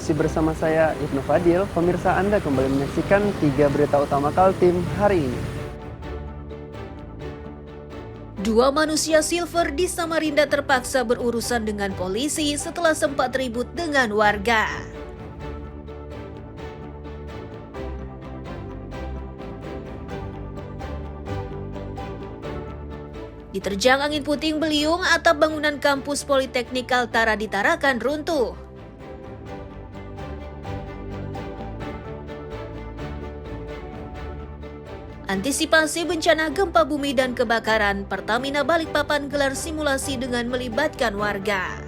Masih bersama saya Ibnu Fadil, pemirsa Anda kembali menyaksikan 3 berita utama Kaltim hari ini. Dua manusia silver di Samarinda terpaksa berurusan dengan polisi setelah sempat ribut dengan warga. Diterjang angin puting beliung, atap bangunan kampus Politeknik Kaltara di Tarakan runtuh. Antisipasi bencana gempa bumi dan kebakaran, Pertamina Balikpapan gelar simulasi dengan melibatkan warga.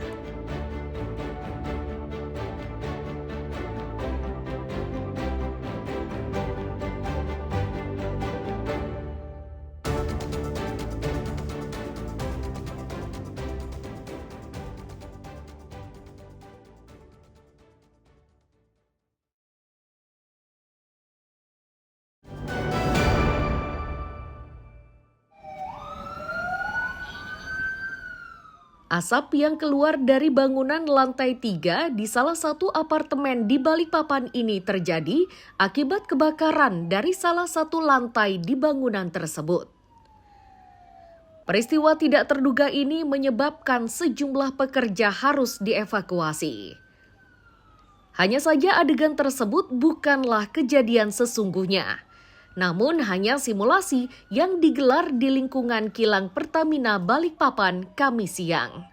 Asap yang keluar dari bangunan lantai 3 di salah satu apartemen di Balikpapan ini terjadi akibat kebakaran dari salah satu lantai di bangunan tersebut. Peristiwa tidak terduga ini menyebabkan sejumlah pekerja harus dievakuasi. Hanya saja adegan tersebut bukanlah kejadian sesungguhnya, namun hanya simulasi yang digelar di lingkungan kilang Pertamina Balikpapan Kamis siang.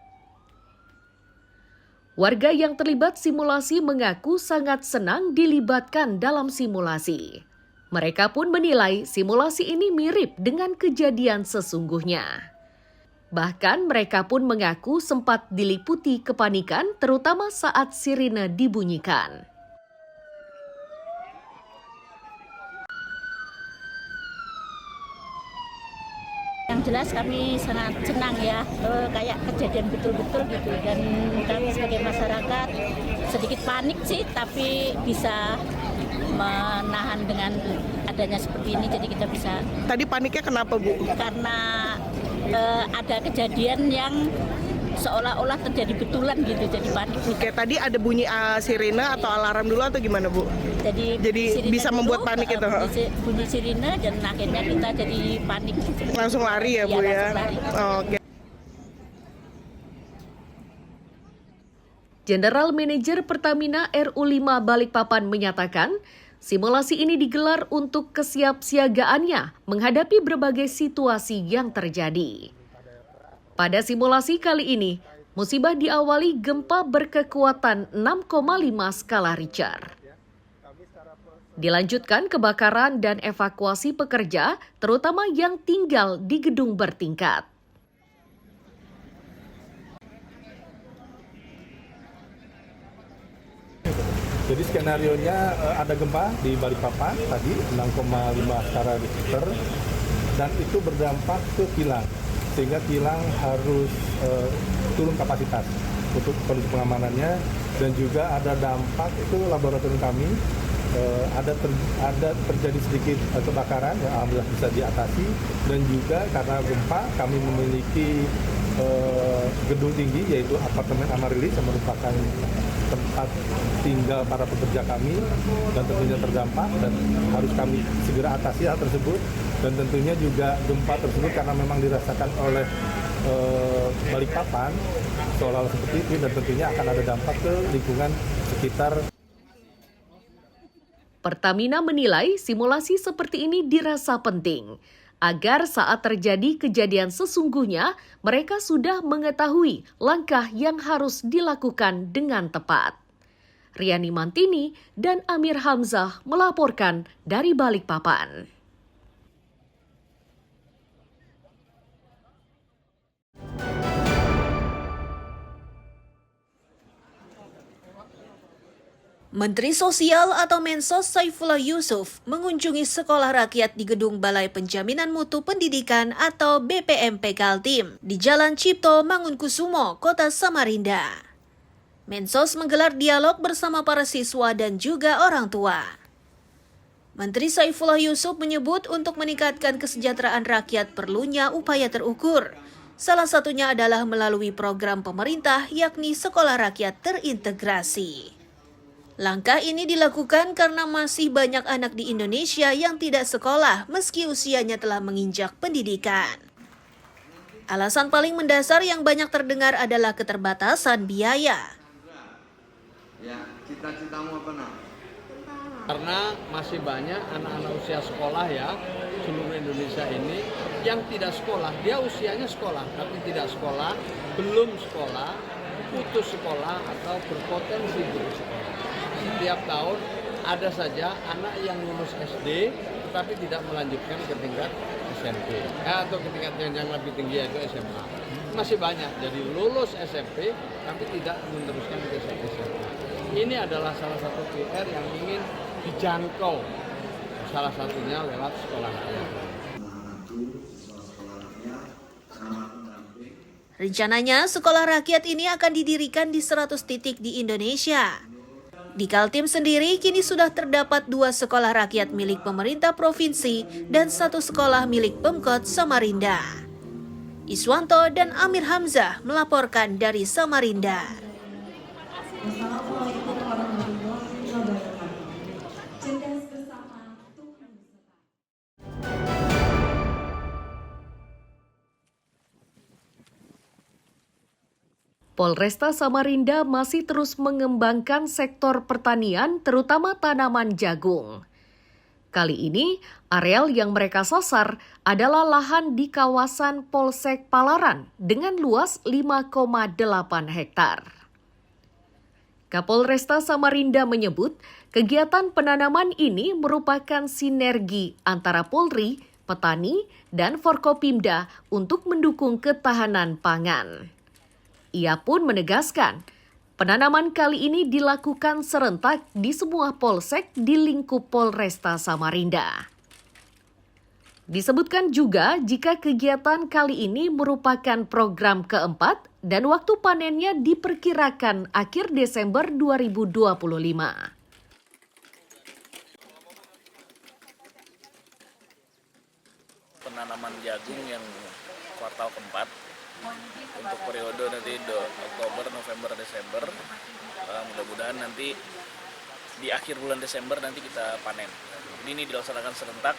Warga yang terlibat simulasi mengaku sangat senang dilibatkan dalam simulasi. Mereka pun menilai simulasi ini mirip dengan kejadian sesungguhnya. Bahkan mereka pun mengaku sempat diliputi kepanikan terutama saat sirine dibunyikan. Yang jelas kami sangat senang ya, kayak kejadian betul-betul gitu, dan kami sebagai masyarakat sedikit panik sih, tapi bisa menahan dengan adanya seperti ini, jadi kita bisa. Tadi paniknya kenapa, Bu? Karena ada kejadian yang seolah-olah terjadi betulan gitu, jadi panik. Oke, tadi ada bunyi sirine atau alarm dulu atau gimana, Bu? Jadi bisa dulu, membuat panik itu. Bunyi sirine dan akhirnya kita jadi panik. Langsung lari ya, Bu ya? Lari. Oke. General Manager Pertamina RU5 Balikpapan menyatakan, simulasi ini digelar untuk kesiapsiagaannya menghadapi berbagai situasi yang terjadi. Pada simulasi kali ini, musibah diawali gempa berkekuatan 6,5 skala Richter. Dilanjutkan kebakaran dan evakuasi pekerja, terutama yang tinggal di gedung bertingkat. Jadi skenarionya ada gempa di Balikpapan tadi 6,5 skala Richter dan itu berdampak ke kilang, sehingga kilang harus turun kapasitas untuk kondisi pengamanannya, dan juga ada dampak itu laboratorium kami ada terjadi sedikit kebakaran yang alhamdulillah bisa diatasi, dan juga karena gempa kami memiliki gedung tinggi yaitu apartemen Amarilis yang merupakan tempat tinggal para pekerja kami dan tentunya terdampak, dan harus kami segera atasi hal tersebut. Dan tentunya juga gempa tersebut karena memang dirasakan oleh Balikpapan seolah-olah seperti itu, dan tentunya akan ada dampak ke lingkungan sekitar. Pertamina menilai simulasi seperti ini dirasa penting agar saat terjadi kejadian sesungguhnya mereka sudah mengetahui langkah yang harus dilakukan dengan tepat. Riani Mantini dan Amir Hamzah melaporkan dari Balikpapan. Menteri Sosial atau Mensos Saifullah Yusuf mengunjungi sekolah rakyat di Gedung Balai Penjaminan Mutu Pendidikan atau BPMP Kaltim di Jalan Cipto Mangunkusumo, Kota Samarinda. Mensos menggelar dialog bersama para siswa dan juga orang tua. Menteri Saifullah Yusuf menyebut untuk meningkatkan kesejahteraan rakyat perlunya upaya terukur. Salah satunya adalah melalui program pemerintah yakni Sekolah Rakyat Terintegrasi. Langkah ini dilakukan karena masih banyak anak di Indonesia yang tidak sekolah meski usianya telah menginjak pendidikan. Alasan paling mendasar yang banyak terdengar adalah keterbatasan biaya. Ya, cita-citamu apa, Nak? Karena masih banyak anak-anak usia sekolah ya, seluruh Indonesia ini yang tidak sekolah. Dia usianya sekolah, tapi tidak sekolah, belum sekolah, putus sekolah, atau berpotensi putus sekolah. Setiap tahun ada saja anak yang lulus SD tetapi tidak melanjutkan ke tingkat SMP atau ke tingkat yang lebih tinggi yaitu SMA. Masih banyak, jadi lulus SMP tapi tidak meneruskan ke SMP. Ini adalah salah satu PR yang ingin dijangkau, salah satunya lewat sekolah rakyat. Rencananya, sekolah rakyat ini akan didirikan di 100 titik di Indonesia. Di Kaltim sendiri kini sudah terdapat 2 sekolah rakyat milik pemerintah provinsi dan 1 sekolah milik Pemkot Samarinda. Iswanto dan Amir Hamzah melaporkan dari Samarinda. Polresta Samarinda masih terus mengembangkan sektor pertanian, terutama tanaman jagung. Kali ini, areal yang mereka sasar adalah lahan di kawasan Polsek Palaran dengan luas 5,8 hektar. Kapolresta Samarinda menyebut, kegiatan penanaman ini merupakan sinergi antara Polri, petani, dan Forkopimda untuk mendukung ketahanan pangan. Ia pun menegaskan, penanaman kali ini dilakukan serentak di semua polsek di lingkup Polresta Samarinda. Disebutkan juga jika kegiatan kali ini merupakan program keempat dan waktu panennya diperkirakan akhir Desember 2025. Penanaman jagung yang kuartal keempat untuk periode nanti Oktober, November, Desember. Mudah-mudahan nanti di akhir bulan Desember nanti kita panen. Jadi ini dilaksanakan serentak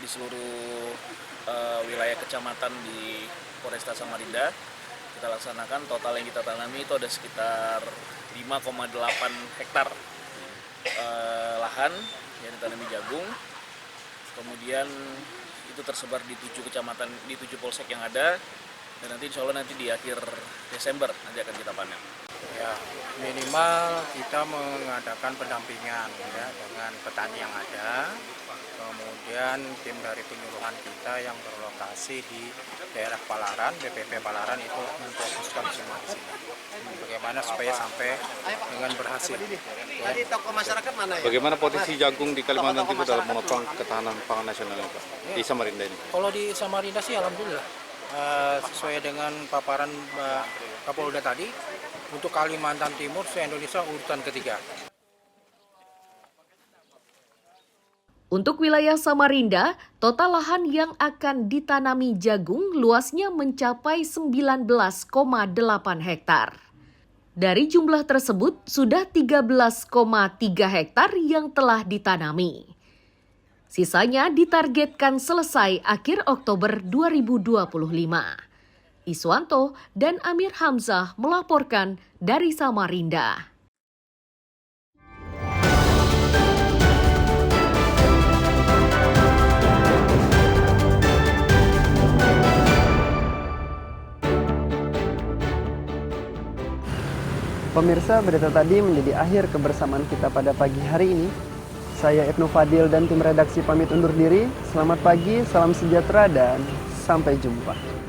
di seluruh wilayah kecamatan di Polresta Samarinda. Kita laksanakan, total yang kita tanami itu ada sekitar 5,8 hektar lahan yang ditanami jagung. Kemudian itu tersebar di 7 kecamatan, di 7 polsek yang ada. Dan nanti insya Allah nanti di akhir Desember nanti akan kita panen. Ya, minimal kita mengadakan pendampingan ya dengan petani yang ada. Kemudian tim dari penyuluhan kita yang berlokasi di daerah Palaran, BPP Palaran itu memfokuskan semua di sini. Bagaimana supaya sampai dengan berhasil. Ya. Tokoh masyarakat mana ya? Bagaimana potensi jagung di Kalimantan Timur dalam menopang ketahanan pangan nasional ini, Pak? Ya. Di Samarinda ini? Kalau di Samarinda sih alhamdulillah. Sesuai dengan paparan Mbak Kapolda tadi, untuk Kalimantan Timur se-Indonesia urutan ketiga. Untuk wilayah Samarinda, total lahan yang akan ditanami jagung luasnya mencapai 19,8 hektar. Dari jumlah tersebut, sudah 13,3 hektar yang telah ditanami. Sisanya ditargetkan selesai akhir Oktober 2025. Iswanto dan Amir Hamzah melaporkan dari Samarinda. Pemirsa, berita tadi menjadi akhir kebersamaan kita pada pagi hari ini. Saya Ibnu Fadil dan tim redaksi pamit undur diri. Selamat pagi, salam sejahtera, dan sampai jumpa.